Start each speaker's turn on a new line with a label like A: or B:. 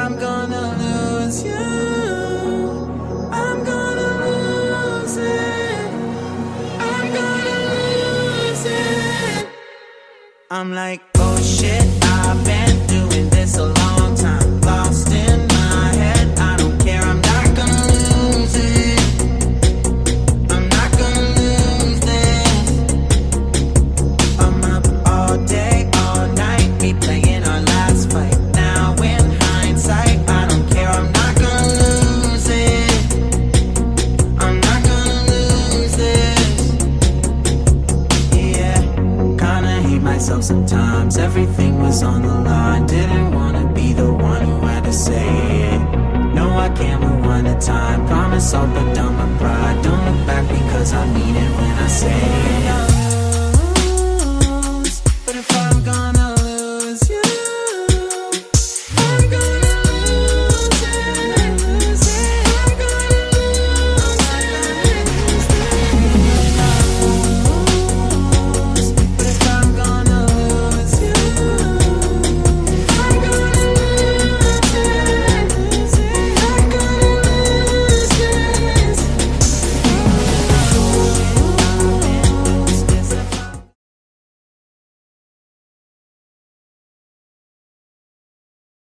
A: I'm gonna lose you. I'm gonna lose it. I'm gonna lose it. I'm like, oh shit, I've been doing this a long time. Lost in my head, I don't care, I'm not gonna lose it. I'm not gonna lose this. I'm up all day, all night, replaying our last fight. Now in hindsight, I don't care, I'm not gonna lose it. I'm not gonna lose this. Yeah, kinda hate myself sometimes. Everything was on the line. Didn't wanna be the one who had to say it. No, I can't rewind the time. Promise I'll put down my pride. Don't look back because I mean it when I say it.